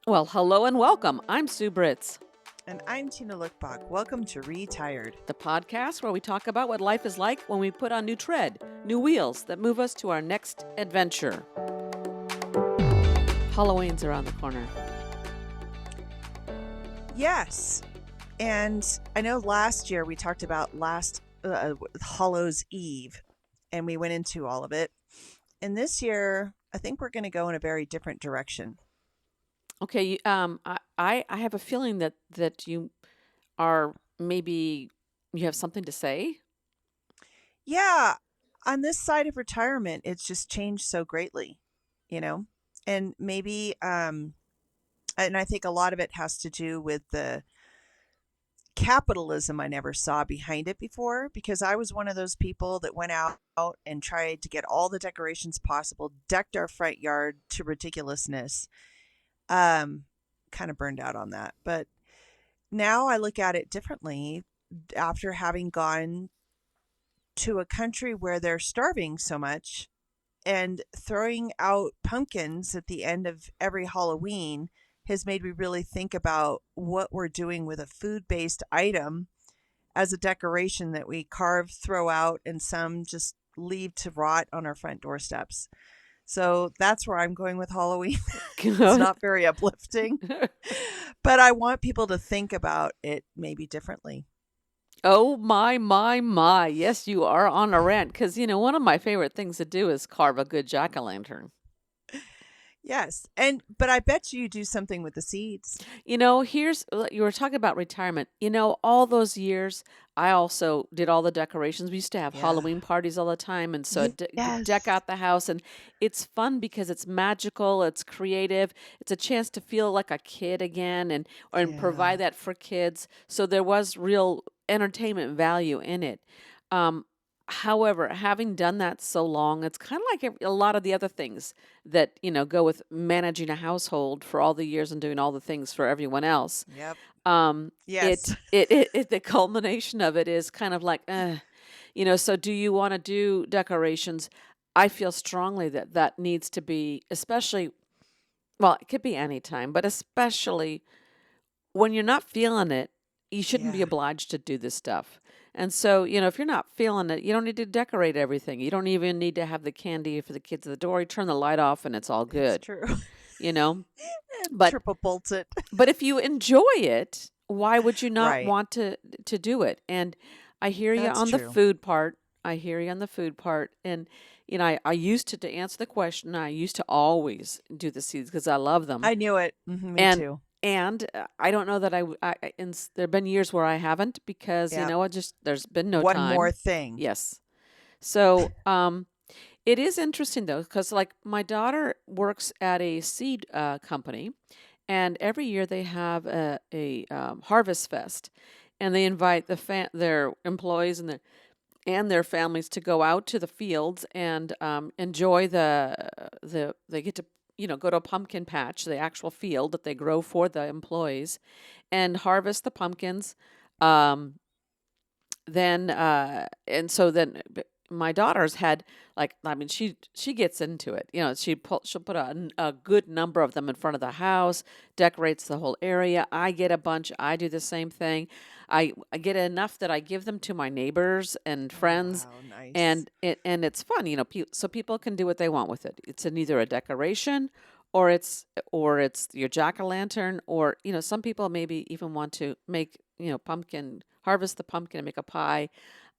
Well, hello and welcome. I'm Sue Britz, And I'm Tina Lokkbakk. Welcome to Retired. the podcast where we talk about what life is like when we put on new tread, new wheels that move us to our next adventure. Halloween's around the corner. Yes. And I know last year we talked about Hallows Eve, and we went into all of it. And this year, I think we're going to go in a very different direction. Okay, I have a feeling that you are maybe you have something to say. Yeah. On this side of retirement, it's just changed so greatly, you know? And maybe, and I think a lot of it has to do with the capitalism I never saw behind it before, because I was one of those people that went out and tried to get all the decorations possible, decked our front yard to ridiculousness. Kind of burned out on that. But now I look at it differently after having gone to a country where they're starving so much, and throwing out pumpkins at the end of every Halloween has made me really think about what we're doing with a food-based item as a decoration that we carve, throw out, and some just leave to rot on our front doorsteps. So that's where I'm going with Halloween. It's not very uplifting, but I want people to think about it maybe differently. Oh my. Yes, you are on a rant because, one of my favorite things to do is carve a good jack-o'-lantern. Yes. But I bet you do something with the seeds. You were talking about retirement. All those years, I also did all the decorations. We used to have Yeah. Halloween parties all the time. And so Yes. deck out the house. And it's fun because it's magical, it's creative. It's a chance to feel like a kid again and Yeah. provide that for kids. So there was real entertainment value in it. However, having done that so long, it's kind of like a lot of the other things that, go with managing a household for all the years and doing all the things for everyone else. Yep. Yes. The culmination of it is kind of like, so do you want to do decorations? I feel strongly that needs to be, especially, well, it could be any time, but especially when you're not feeling it, you shouldn't be Yeah. obliged to do this stuff. And so, if you're not feeling it, you don't need to decorate everything. You don't even need to have the candy for the kids at the door. You turn the light off and it's all It's good, true. But Triple bolt it. but if you enjoy it, why would you not Right. want to do it? And I hear you That's on the true. food part. I hear you on the food part. And I used to answer the question, I used to always do the seeds because I love them. I knew it. Me and too. and I don't know that there've been years where I haven't because Yeah. there's been no One time. more thing. Yes. So it is interesting though because like my daughter works at a seed company, and every year they have a harvest fest, and they invite their employees and their families to go out to the fields and enjoy they get to go to a pumpkin patch, the actual field that they grow for the employees, and harvest the pumpkins. Um, then and so then my daughter's had she gets into it. She'll put a good number of them in front of the house, decorates the whole area. I get a bunch. I do the same thing. I get enough that I give them to my neighbors and friends. Wow, nice. And it's fun, so people can do what they want with it. It's either a decoration or it's your jack-o'-lantern, or some people maybe even want to make harvest the pumpkin and make a pie.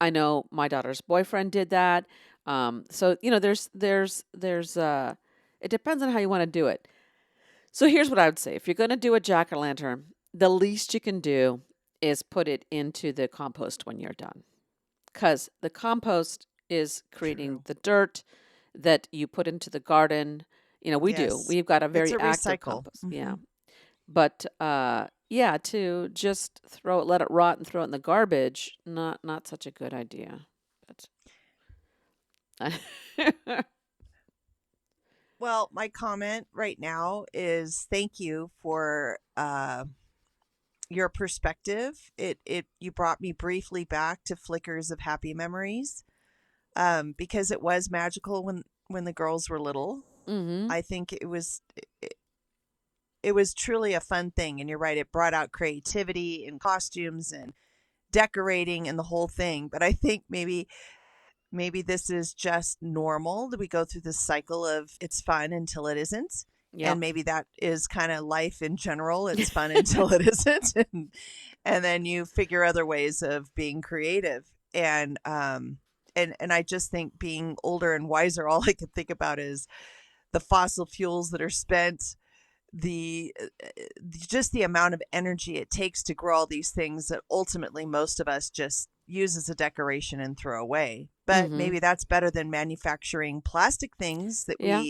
I know my daughter's boyfriend did that. So there's it depends on how you want to do it. So here's what I would say: if you're going to do a jack-o'-lantern, the least you can do is put it into the compost when you're done, because the compost is creating True. the dirt that you put into the garden. We do. Yes. We've got a It's very a active recycle. compost. Mhm. Yeah. But to just let it rot and throw it in the garbage, not such a good idea. But Well, my comment right now is thank you for your perspective. It you brought me briefly back to flickers of happy memories. Because it was magical when the girls were little. mm-hmm. I think it it was truly a fun thing. And you're right, it brought out creativity in costumes and decorating and the whole thing. But I think maybe this is just normal that we go through this cycle of it's fun until it isn't. Yep. And maybe that is kind of life in general. It's fun until it isn't. And then you figure other ways of being creative. And I just think being older and wiser, all I can think about is the fossil fuels that are spent, the just the amount of energy it takes to grow all these things that ultimately most of us just use as a decoration and throw away. But Mm-hmm. maybe that's better than manufacturing plastic things that Yeah.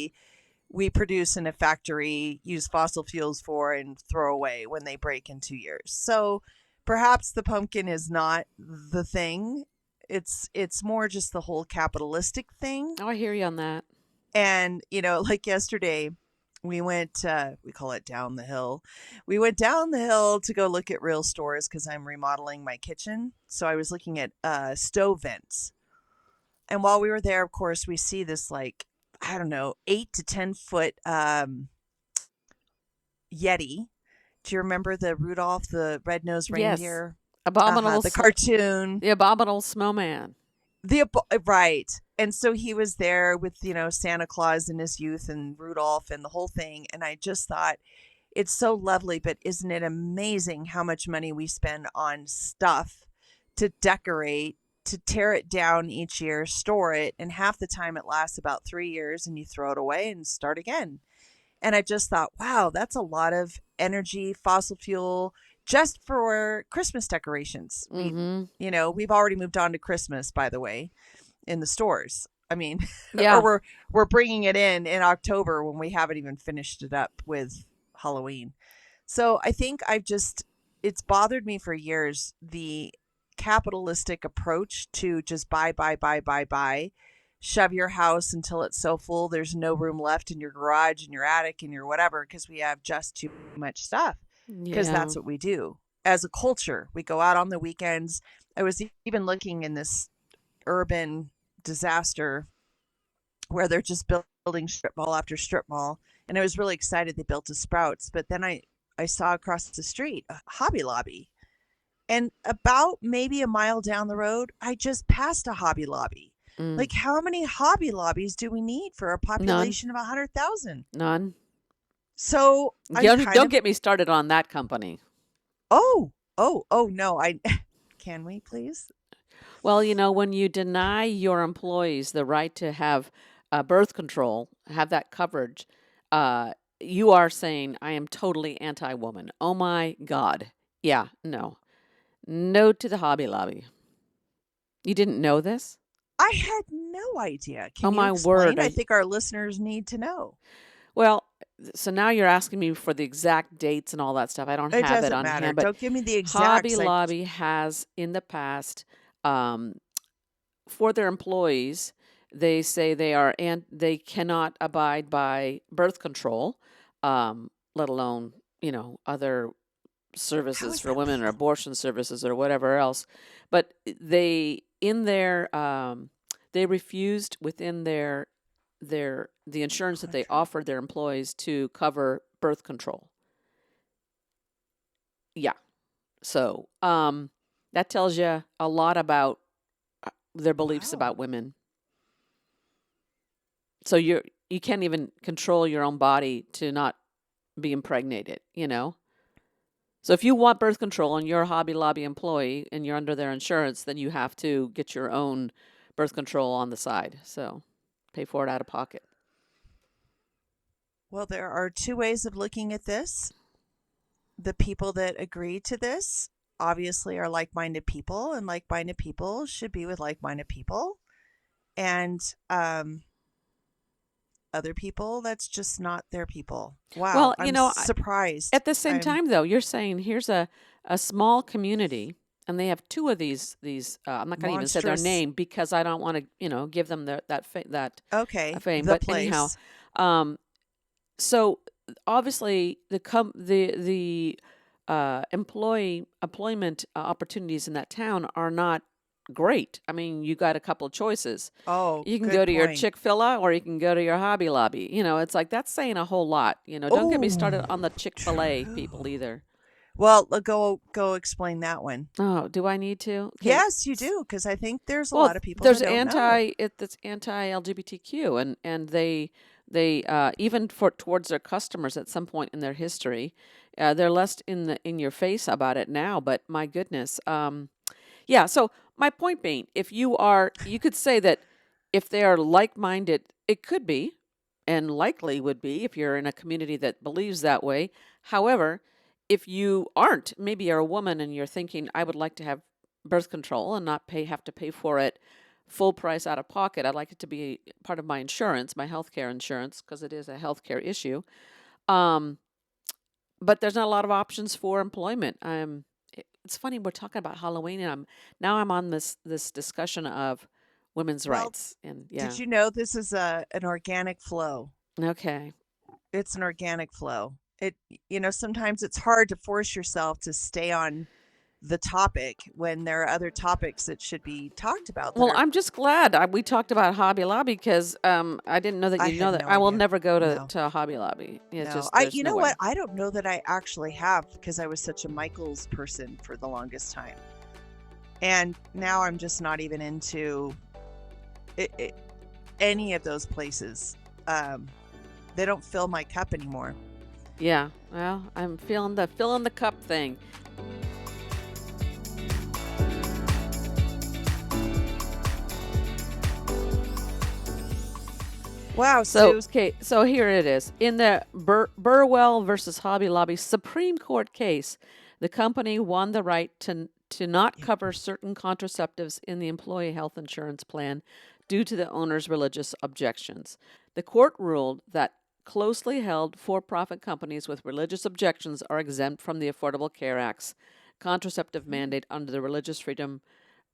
we produce in a factory, use fossil fuels for, and throw away when they break in 2 years. So perhaps the pumpkin is not the thing. It's more just the whole capitalistic thing. Oh, I hear you on that. And like yesterday, we call it down the hill. We went down the hill to go look at real stores because I'm remodeling my kitchen. So I was looking at stove vents. And while we were there, of course, we see this, like, I don't know, 8 to 10 foot Yeti. Do you remember the Rudolph the red-nosed Yes. reindeer? Abominable, The cartoon. the abominable snowman. Right. And so he was there with, Santa Claus in his youth and Rudolph and the whole thing. And I just thought, it's so lovely, but isn't it amazing how much money we spend on stuff to decorate, to tear it down each year, store it, and half the time it lasts about 3 years and you throw it away and start again. And I just thought, wow, that's a lot of energy, fossil fuel, just for Christmas decorations. Mm-hmm. We've already moved on to Christmas, by the way, in the stores. I mean, or Yeah. we're bringing it in October when we haven't even finished it up with Halloween. So I think it's bothered me for years, the capitalistic approach to just buy, buy, buy, buy, buy, shove your house until it's so full there's no room left in your garage and your attic and your whatever because we have just too much stuff. Because Yeah. that's what we do as a culture. We go out on the weekends. I was even looking in this urban disaster where they're just building strip mall after strip mall. And I was really excited they built a Sprouts. But then I saw across the street a Hobby Lobby. And about maybe a mile down the road, I just passed a Hobby Lobby. Mm. Like, how many Hobby Lobbies do we need for a None. population of 100,000? None. So I'm kind Don't of, get me started on that company. oh, no. Can we please? Well, when you deny your employees the right to have birth control, have that coverage, uh, you are saying, I am totally anti woman. Oh my God. Yeah, no. No to the Hobby Lobby. You didn't know this? I had no idea. Oh Can you my word. explain? I think our listeners need to know. Well, so now you're asking me for the exact dates and all that stuff. I don't It have it doesn't on matter. hand, but Don't give me the Hobby exacts. Lobby has in the past, um, for their employees, they say they are and they cannot abide by birth control, let alone other How services is for that women or possible? abortion services or whatever else. But they in their they refused within their the insurance that they Contract. offered their employees to cover birth control. Yeah. So, that tells you a lot about their beliefs Wow. about women. So you can't even control your own body to not be impregnated. So if you want birth control and you're a Hobby Lobby employee and you're under their insurance, then you have to get your own birth control on the side. So pay for it out of pocket. Well, there are two ways of looking at this. The people that agree to this obviously are like minded people, and like minded people should be with like minded people. And other people, that's just not their people. Wow. Well, I'm surprised. at the same I'm, time, though, you're saying here's a small community, and they have two of these. I'm not going to even say their monstrous. name because I don't want to, give them that Okay. fame. The But anyhow, place. um, so obviously the employment opportunities in that town are not great. I mean, you got a couple of choices. Oh, You can go good to your point. Chick-fil-A or you can go to your Hobby Lobby. It's like that's saying a whole lot. Don't get me started Oh, on the Chick-fil-A people true. either. Well, go explain that one. Oh, do I need to? Okay. Yes, you do, because I think there's a Well, lot of people there's that don't know. that's anti-LGBTQ, and they even for towards their customers at some point in their history, they're less in your face about it now. But my goodness, yeah. So my point being, you could say that if they are like-minded, it could be, and likely would be if you're in a community that believes that way. However, if you aren't, maybe you're a woman and you're thinking, I would like to have birth control and not have to pay for it full price out of pocket. I'd like it to be part of my insurance, my healthcare insurance, because it is a healthcare issue. Um, but there's not a lot of options for employment. It's funny we're talking about Halloween, and I'm on this discussion of women's Well, rights, and did yeah, you know this is an organic flow? okay, It's an organic flow. Sometimes it's hard to force yourself to stay on the topic when there are other topics that should be talked about that well, are. I'm just glad we talked about Hobby Lobby because I didn't know that I you know had that no I will idea. never go to No, Hobby Lobby. It's no. just there's You no know way. what? I don't know that I actually have, because I was such a Michaels person for the longest time. And now I'm just not even into it, any of those places. Um, they don't fill my cup anymore. Yeah, well, I'm feeling the filling the cup thing. Wow, So, Sue. okay, so here it is. In the Burwell versus Hobby Lobby Supreme Court case, the company won the right to not Yeah. cover certain contraceptives in the employee health insurance plan due to the owner's religious objections. The court ruled that closely held for-profit companies with religious objections are exempt from the Affordable Care Act's contraceptive mandate under the Religious Freedom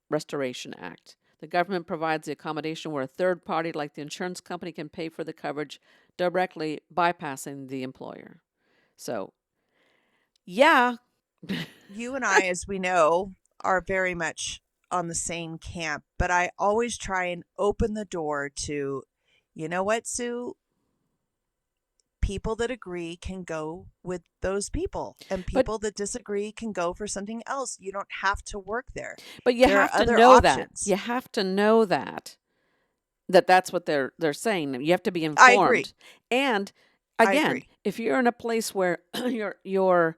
Restoration Act. The government provides the accommodation where a third party, like the insurance company, can pay for the coverage directly, bypassing the employer. So, yeah. You and I, as we know, are very much on the same camp, but I always try and open the door to, you know what, Sue? People that agree can go with those people, and but people that disagree can go for something else. You don't have to work there. but you There are have to other know that. options. You have to know that's what they're saying. You have to be I agree. informed. And I again, agree. if you're in a place where you're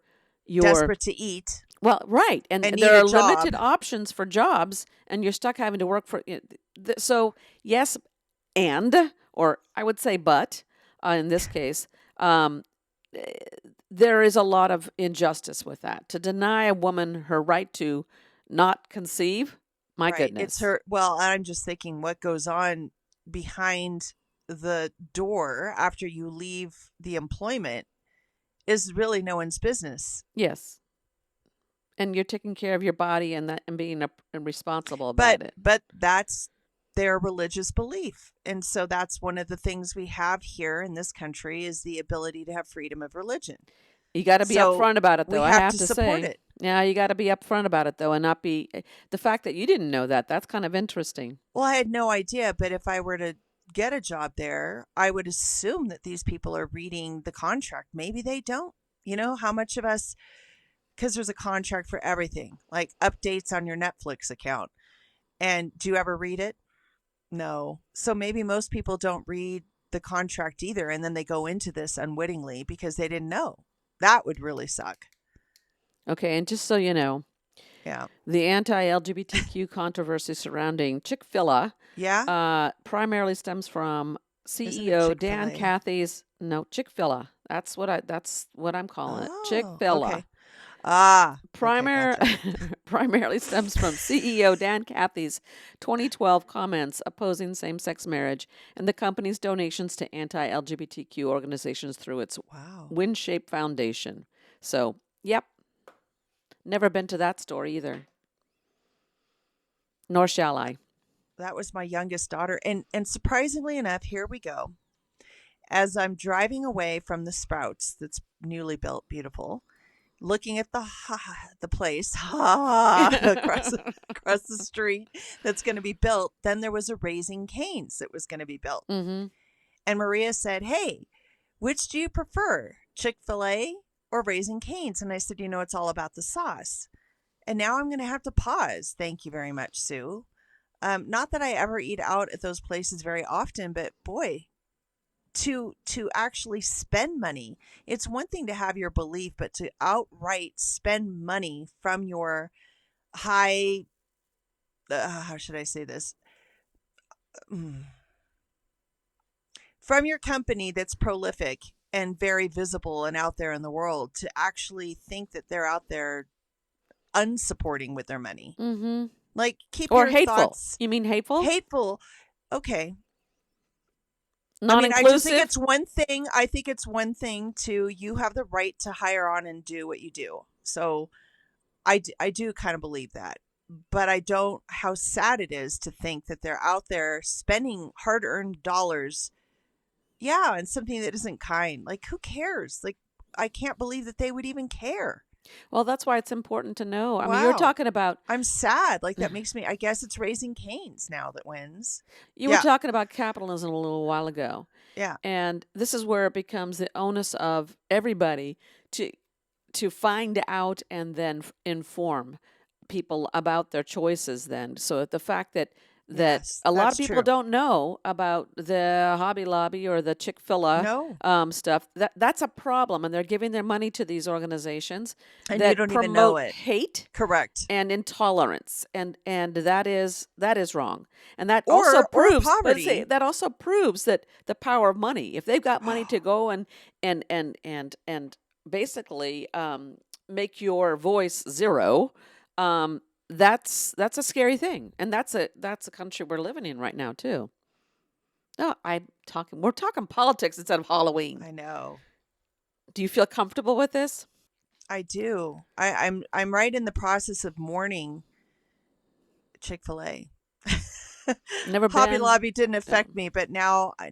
Desperate to eat well, right, and and need there a are job. limited options for jobs, and you're stuck having to work for. So yes, and or I would say, but in this case, um, eh, there is a lot of injustice with that. To deny a woman her right to not conceive, my Right. It's goodness. her. Well, I'm just thinking what goes on behind the door after you leave the employment is really no one's business. Yes, and you're taking care of your body and being responsible But about it. that's their religious belief. And so that's one of the things we have here in this country is the ability to have freedom of religion. You got to be So upfront about it, we though. I have have to to support say, it. yeah, you got to be upfront about it, though, and not be the fact that you didn't know that. That's kind of interesting. Well, I had no idea, but if I were to get a job there, I would assume that these people are reading the contract. Maybe they don't. How much of us, because there's a contract for everything, like updates on your Netflix account. And do you ever read it? No. So maybe most people don't read the contract either. And then they go into this unwittingly because they didn't know. That would really suck. Okay, and just so you know, Yeah. the anti-LGBTQ controversy surrounding Chick-fil-A Yeah. primarily stems from Isn't it CEO Chick fil Dan A? Cathy's no Chick-fil-A. That's what I'm calling it. Oh, Chick-fil-A. okay. Ah, okay. Primar- Gotcha. primarily stems from CEO Dan Cathy's 2012 comments opposing same sex marriage and the company's donations to anti LGBTQ organizations through its Wow. Windshape Foundation. So, yep, never been to that store either, nor shall I. That was my youngest daughter. And surprisingly enough, here we go. As I'm driving away from the Sprouts that's newly built, beautiful, looking at the place across the street that's going to be built. Then there was a Raising Cane's that was going to be built. Mm-hmm. And Maria said, "Hey, which do you prefer, Chick-fil-A or Raising Cane's?" And I said, "It's all about the sauce." And now I'm going to have to pause. Thank you very much, Sue. Not that I ever eat out at those places very often, but boy, to actually spend money. It's one thing to have your belief, but to outright spend money from your high, how should I say this? From your company that's prolific and very visible and out there in the world, to actually think that they're out there unsupporting with their money. Mm-hmm. Like, keep Or your hateful. thoughts You mean hateful? hateful. Okay. I just think Non-inclusive? it's one thing. I think it's one thing to, you have the right to hire on and do what you do. So I do kind of believe that. But I don't, how sad it is to think that they're out there spending hard earned dollars. Yeah. And something that isn't kind. Like, who cares? Like, I can't believe that they would even care. Well, that's why it's important to know. I mean, you're Wow. talking about I'm sad. Like, that makes me, I guess it's Raising Cane's now that wins. you were Yeah. talking about capitalism a little while ago. Yeah. And this is where it becomes the onus of everybody to find out and then inform people about their choices then. So the fact that Yes. a lot of That's people true. don't know about the Hobby Lobby or the Chick-fil-A No. stuff, that's a problem. And they're giving their money to these organizations And you that don't even know promote it. hate Correct. and intolerance, and that is wrong, and that also Or proves, poverty. that also proves that the power of money. If they've got money to go and basically make your voice zero, that's a scary thing, and that's a country we're living in right now too. No, we're talking politics instead of Halloween. I know. Do you feel comfortable with this? I do. I'm right in the process of mourning Chick-fil-A. Never Hobby been. Lobby didn't No. affect me, but now I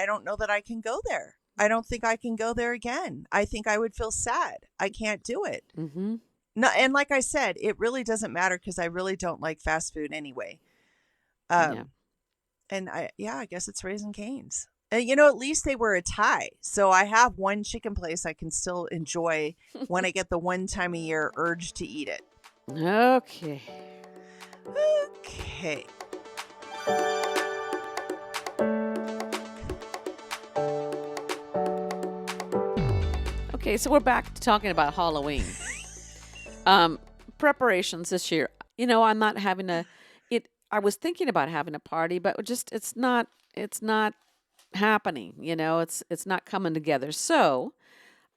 don't know that I can go there. I don't think I can go there again. I think I would feel sad. I can't do it. Mm-hmm. No, and like I said, it really doesn't matter because I really don't like fast food anyway. Yeah. And I guess it's Raising Cane's. At least they were a tie. So I have one chicken place I can still enjoy when I get the one time a year urge to eat it. Okay. Okay. Okay, so we're back to talking about Halloween. Preparations this year. I'm not having I was thinking about having a party, but it's not happening, it's not coming together. So,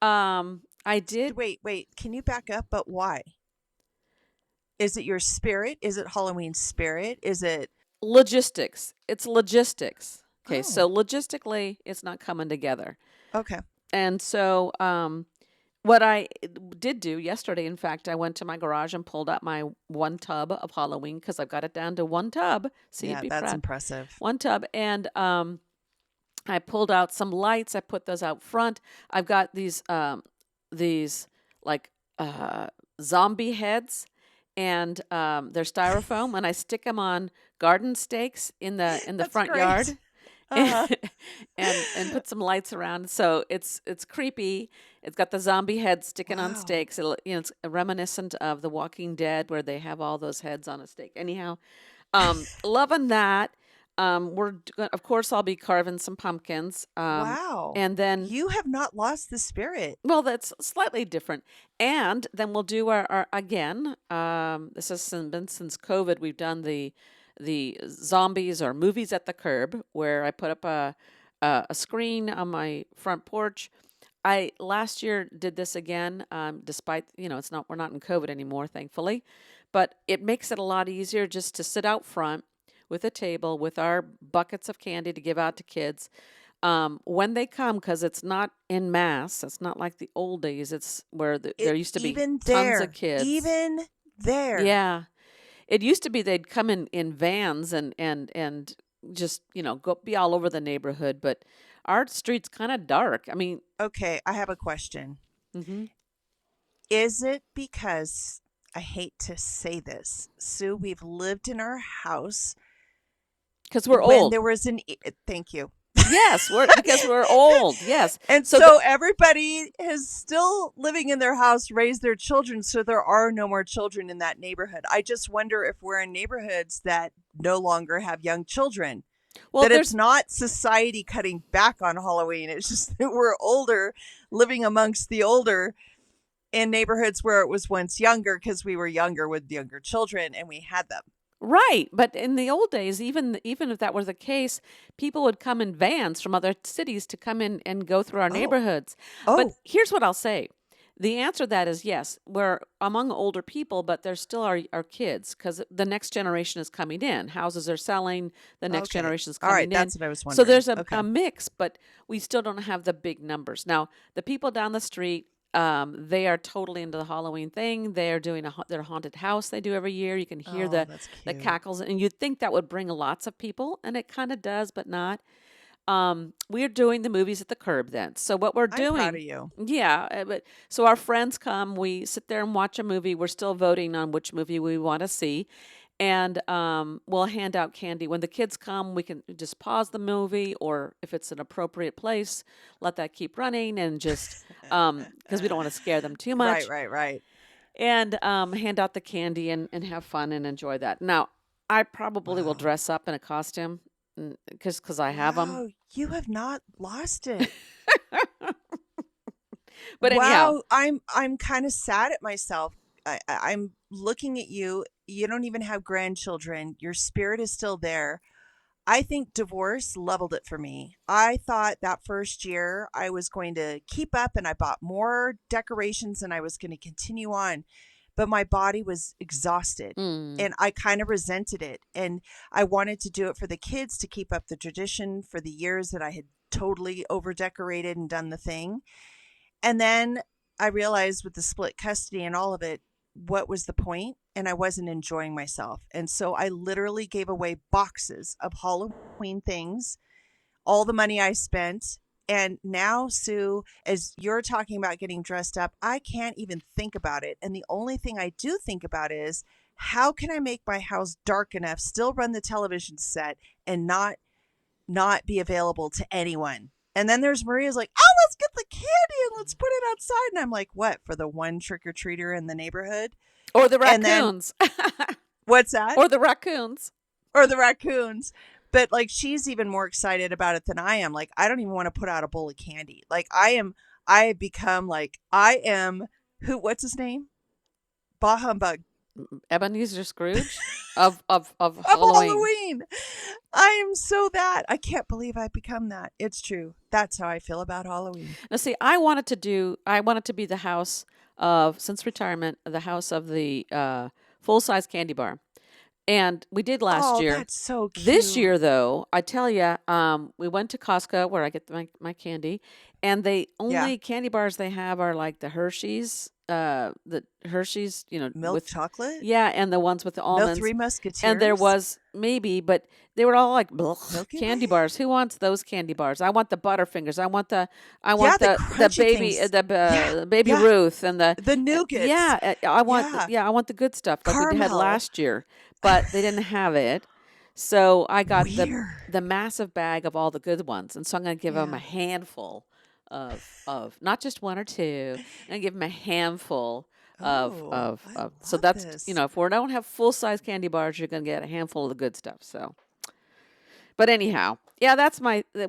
I did Wait. Can you back up? But why? Is it your spirit? Is it Halloween spirit? Is it? logistics. It's logistics. Okay, so Oh, logistically, it's not coming together. okay. And so, what I did do yesterday, in fact, I went to my garage and pulled out my one tub of Halloween because I've got it down to one tub. See, Yeah, be that's proud. impressive. One tub. And I pulled out some lights. I put those out front. I've got these like zombie heads, and they're styrofoam, and I stick them on garden stakes in the That's front great. yard. Uh-huh. and put some lights around, so it's creepy. It's got the zombie head sticking on Wow. stakes. It's reminiscent of The Walking Dead, where they have all those heads on a stake. Anyhow, loving that. Of course, I'll be carving some pumpkins. Wow. And then, You have not lost the spirit. well, that's slightly different. And then we'll do our again. This has been since COVID. We've done the zombies or movies at the curb, where I put up a screen on my front porch. I last year did this again, despite we're not in COVID anymore, thankfully, but it makes it a lot easier just to sit out front with a table with our buckets of candy to give out to kids when they come, because it's not in mass. It's not like the old days. It's where there used to be Even tons there. of kids. Even there. Yeah, it used to be they'd come in vans and just go be all over the neighborhood, but our street's kind of dark. I mean, Okay, I have a question. hmm Is it because I hate to say this, Sue, we've lived in our house Because we're when old. there was thank you. Yes, we're because we're old. Yes. And So the so everybody is still living in their house, raised their children, so there are no more children in that neighborhood. I just wonder if we're in neighborhoods that no longer have young children. well, That it's there's not society cutting back on Halloween. It's just that we're older, living amongst the older in neighborhoods where it was once younger because we were younger with younger children and we had them. right, but in the old days, even if that were the case, people would come in vans from other cities to come in and go through our Oh, neighborhoods. But oh, here's what I'll say. The answer to that is yes, we're among older people, but there's still our kids because the next generation is coming in. Houses are selling, the next okay. generation is All right. coming in. That's what I was So wondering. there's a, Okay. a mix, but we still don't have the big numbers. Now, the people down the street, they are totally into the Halloween thing. They are doing their haunted house they do every year. You can hear Oh, the that's the cute. cackles, and you'd think that would bring lots of people, and it kind of does, but not. We're doing the movies at the curb then. So what we're I'm proud doing, of you. yeah, but so our friends come, we sit there and watch a movie. We're still voting on which movie we want to see. And we'll hand out candy. When the kids come, we can just pause the movie, or if it's an appropriate place, let that keep running and just because we don't want to scare them too Right, much, right, right. and hand out the candy and have fun and enjoy that. Now, I probably will Wow. dress up in a costume because I have them. Wow. You have not lost it. But anyhow, Wow. I'm kind of sad at myself. I'm looking at you. You don't even have grandchildren. Your spirit is still there. I think divorce leveled it for me. I thought that first year I was going to keep up and I bought more decorations and I was going to continue on, but my body was exhausted mm, and I kind of resented it. And I wanted to do it for the kids to keep up the tradition for the years that I had totally over decorated and done the thing. And then I realized with the split custody and all of it, what was the point? And I wasn't enjoying myself. And so I literally gave away boxes of Halloween things, all the money I spent. And now, Sue, as you're talking about getting dressed up, I can't even think about it. And the only thing I do think about is how can I make my house dark enough, still run the television set, and not be available to anyone. And then there's Maria's like, oh, let's get the candy and let's put it outside. And I'm like, what, for the one trick or treater in the neighborhood? or the And then raccoons, what's that? or the raccoons. Or the raccoons. But like, she's even more excited about it than I am. Like, I don't even want to put out a bowl of candy. Like, I have become like, I am what's his name? Bah humbug Ebenezer Scrooge of of Halloween. Halloween. I am so that. I can't believe I've become that. It's true. That's how I feel about Halloween. Now, see, I wanted to be the house of, since retirement, the house of the full size candy bar. And we did last Oh, year. that's so This cute. year, though, I tell you, we went to Costco where I get my candy, and they Yeah. only candy bars they have are like the Hershey's, Milk chocolate? yeah, and the ones with the No almonds. Three And there Musketeers? was maybe, but they were all like blech, Milky candy Way? bars. Who wants those candy bars? I want the Butterfingers. I Yeah, want the the crunchy baby things. Yeah, baby yeah. Ruth and the The nougats. yeah. Yeah. I want the good stuff like we had Caramel. last year, but they didn't have it. So I got Weird. the massive bag of all the good ones, and so I'm gonna give them a Yeah. handful of not just one or two. I'm gonna give them a handful Oh, I so love that's this. if we don't have full size candy bars, you're gonna get a handful of the good stuff. So, but anyhow, yeah,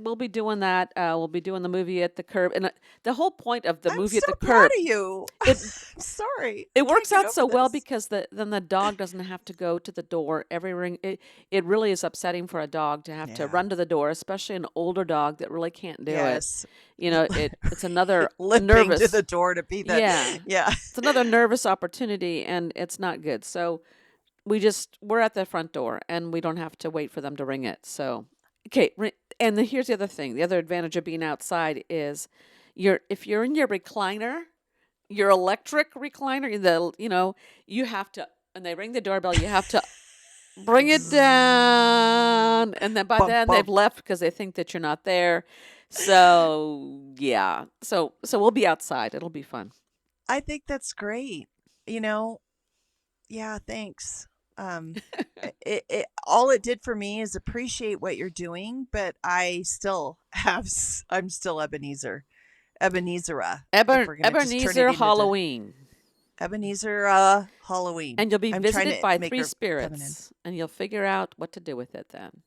we'll be doing that. We'll be doing the movie at the curb, and the whole point of the I'm movie at so the proud curb, of you. it I'm sorry. I it can't works get out over so well this. because then the dog doesn't have to go to the door every ring. It really is upsetting for a dog to have to Yeah. run to the door, especially an older dog that really can't do it. Yes. It's another Limping to the nervous, door to be the. yeah, Yeah. it's another nervous opportunity, and it's not good. So we're at the front door, and we don't have to wait for them to ring it. So okay, and here's the other thing. The other advantage of being outside is if you're in your recliner, your electric recliner, you have to, when they ring the doorbell, you have to bring it down, and then by Bump, then they've bump. left because they think that you're not there. So yeah, so we'll be outside. It'll be fun. I think that's great. You know, yeah, thanks. Um, all it did for me is appreciate what you're doing, but I still I'm still Ebenezerah, if we're gonna just turn it Ebenezer into Halloween. Ebenezer Halloween. And you'll be I'm trying visited to by make three her feminine. spirits, and you'll figure out what to do with it then.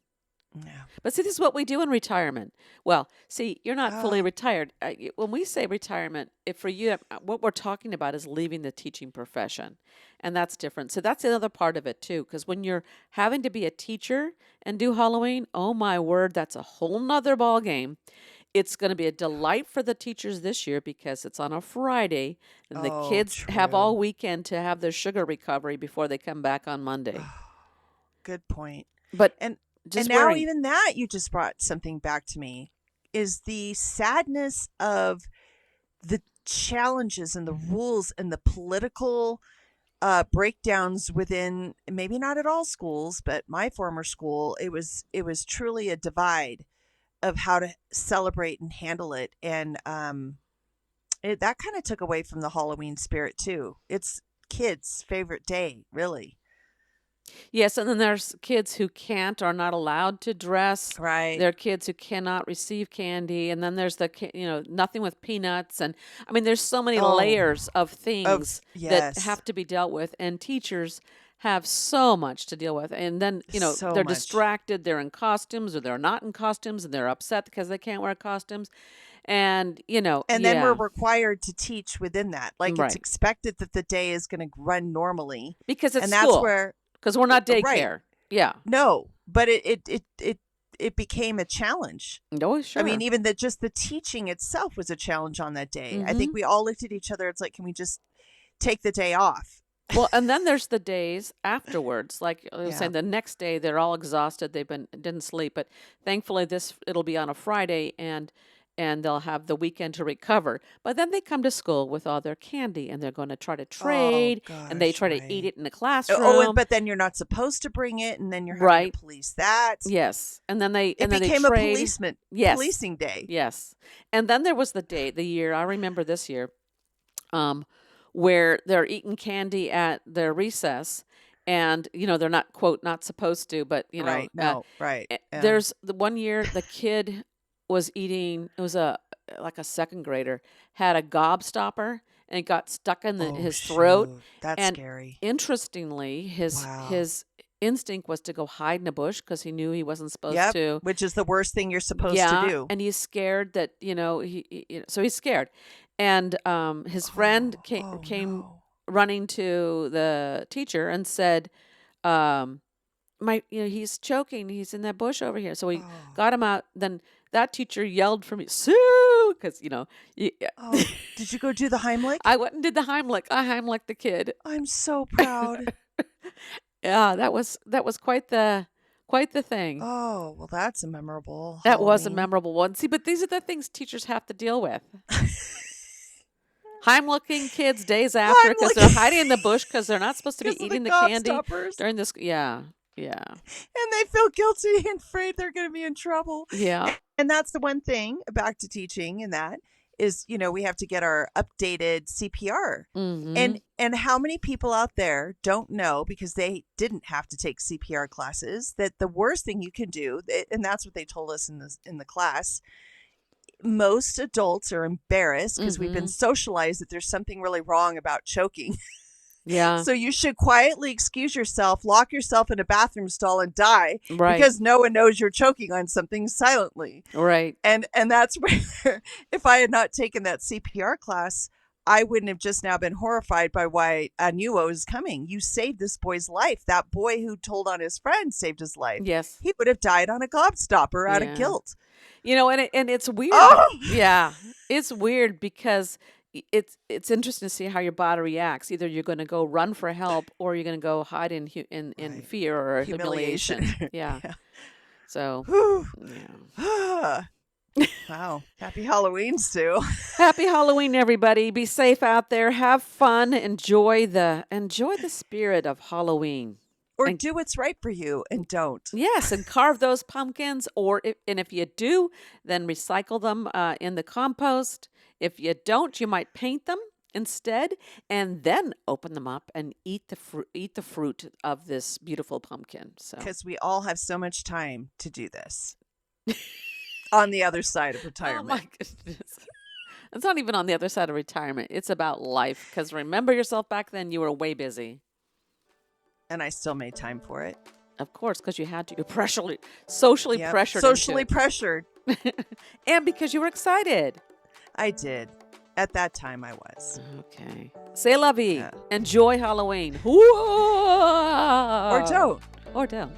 Yeah. But see, this is what we do in retirement. Well, see, you're not fully Oh, retired. When we say retirement, if for you, what we're talking about is leaving the teaching profession. And that's different. So that's another part of it, too. Because when you're having to be a teacher and do Halloween, oh my word, that's a whole nother ball game. It's going to be a delight for the teachers this year because it's on a Friday and the oh, kids have all true. weekend to have their sugar recovery before they come back on Monday. Oh, good point. But And and just now wearing, even that you just brought something back to me is the sadness of the challenges and the rules and the political breakdowns within, maybe not at all schools, but my former school, it was truly a divide of how to celebrate and handle it, and that kind of took away from the Halloween spirit too. It's kids' favorite day, really. yes, and then there's kids who can't or not allowed to dress. Right. There are kids who cannot receive candy, and then there's nothing with peanuts, and I mean, there's so many Oh, layers of of things that yes, have to be dealt with, and teachers have so much to deal with. And then, so they're much. distracted, they're in costumes or they're not in costumes, and they're upset because they can't wear costumes. And, And then we're yeah, required to teach within that. Like it's right. expected that the day is going to run normally. Because it's And that's school, where because we're not right. daycare. Yeah. No, but it became a challenge. Oh, I mean, sure. even just the teaching itself was a challenge on that day. I Mm-hmm. think we all looked at each other. It's like, can we just take the day off? Well, and then there's the days afterwards. Like I was Yeah. saying, the next day they're all exhausted. Didn't sleep, but thankfully it'll be on a Friday and they'll have the weekend to recover. But then they come to school with all their candy and they're going to try to Oh trade and they gosh, try to eat right. it in the Oh, and classroom. but then you're not supposed to bring it, and then you're having to Right. police that. Yes. It And then they became a trade. Yes. policing day. Yes. And then there was the year, I remember this year, um, where they're eating candy at their recess, and they're not quote not supposed to, but Right. No. Right. Yeah. there's the one year the kid was eating. It was a like a second grader had a gobstopper and it got stuck in Oh his throat. shoot, that's And scary. interestingly, Wow. his instinct was to go hide in a bush because he knew he wasn't supposed Yep. to. Which is the worst thing you're supposed to Yeah, do. and he's scared that so he's scared, and his friend Oh. Oh came no. running to the teacher and said, um, "My, he's choking. He's in that bush over here." So we Oh. got him out. Then that teacher yelled for me, "Sue!" Because you, Oh. Did you go do the Heimlich? I went and did the Heimlich. I Heimlich the kid. I'm so proud. Yeah, that was quite the thing. Oh, well, that's a memorable That was a Halloween. memorable one. See, but these are the things teachers have to deal with. Heimlichen kids days after because they're Heimlich hiding in the bush because they're not supposed to because be of the eating the candy gobstoppers. during this. Yeah, yeah, And they feel guilty and afraid they're going to be in trouble. yeah. And that's the one thing back to teaching, and that is, we have to get our updated CPR. Mm-hmm. And how many people out there don't know, because they didn't have to take CPR classes, that the worst thing you can do, and that's what they told us in the class, most adults are embarrassed because we've been Mm-hmm. socialized that there's something really wrong about choking. Yeah. So you should quietly excuse yourself, lock yourself in a bathroom stall, and die Right. because no one knows you're choking on something silently. Right. And that's where, if I had not taken that CPR class, I wouldn't have just now been horrified by why I knew what was coming. You saved this boy's life. That boy who told on his friend saved his life. Yes. He would have died on a gobstopper out of Yeah. guilt. And it's weird. Oh, Yeah, it's weird because it's interesting to see how your body reacts. Either you're going to go run for help or you're going to go hide in right. fear or Humiliation. humiliation. Yeah. Yeah. So, Whew. yeah. Wow. Happy Halloween, Sue. Happy Halloween, everybody. Be safe out there. Have fun. Enjoy the spirit of Halloween. Or And do what's right for you and don't. yes, and carve those pumpkins. And if you do, then recycle them in the compost. If you don't, you might paint them. instead, and then open them up and eat the fruit of this beautiful pumpkin. So, Because we all have so much time to do this on the other side of oh retirement. my goodness. It's not even on the other side of retirement. It's about life. Because remember yourself back then, you were way busy. And I still made time for it. Of course, because you had to. You're socially Yep. pressured. Socially pressured. And because you were excited. I did. At that time, I was. Okay. C'est la vie. Yeah. Enjoy Halloween. Or don't. Or don't.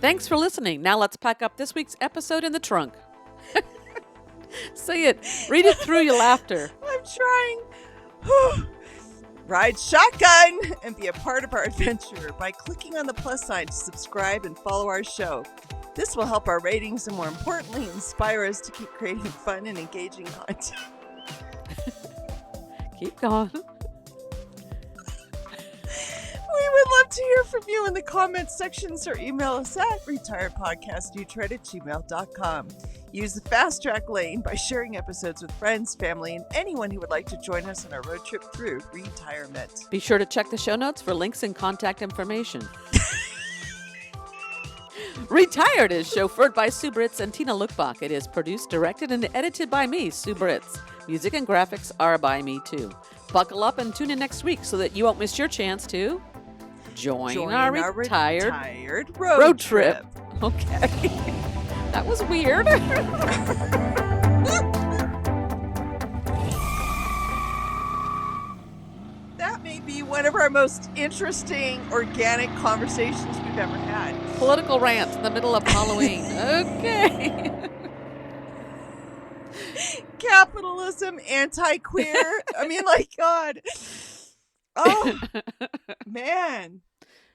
Thanks for listening. Now let's pack up this week's episode in the trunk. Say it. Read it through your laughter. I'm trying. Ride shotgun and be a part of our adventure by clicking on the plus sign to subscribe and follow our show. This will help our ratings and, more importantly, inspire us to keep creating fun and engaging content. Keep going. We would love to hear from you in the comments sections or email us at retiredpodcastutread@gmail.com. Use the fast track lane by sharing episodes with friends, family, and anyone who would like to join us on our road trip through retirement. Be sure to check the show notes for links and contact information. Retired is chauffeured by Sue Britz and Tina Lokkbakk. It is produced, directed, and edited by me, Sue Britz. Music and graphics are by me, too. Buckle up and tune in next week so that you won't miss your chance to join our retired road trip. Okay. That was weird. That may be one of our most interesting organic conversations we've ever had. Political rant in the middle of Halloween. Okay. Capitalism, anti-queer. I mean, like, God. Oh, man.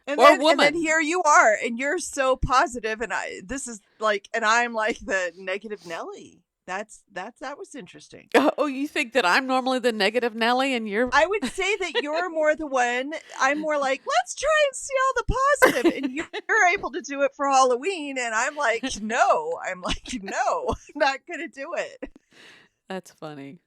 And Or then, woman. And then here you are, and you're so positive, and I'm like the negative Nelly. That was interesting. Oh, you think that I'm normally the negative Nelly and you're... I would say that you're more the one. I'm more like, let's try and see all the positive, and you're able to do it for Halloween, and I'm like, no, I'm not gonna do it. That's funny.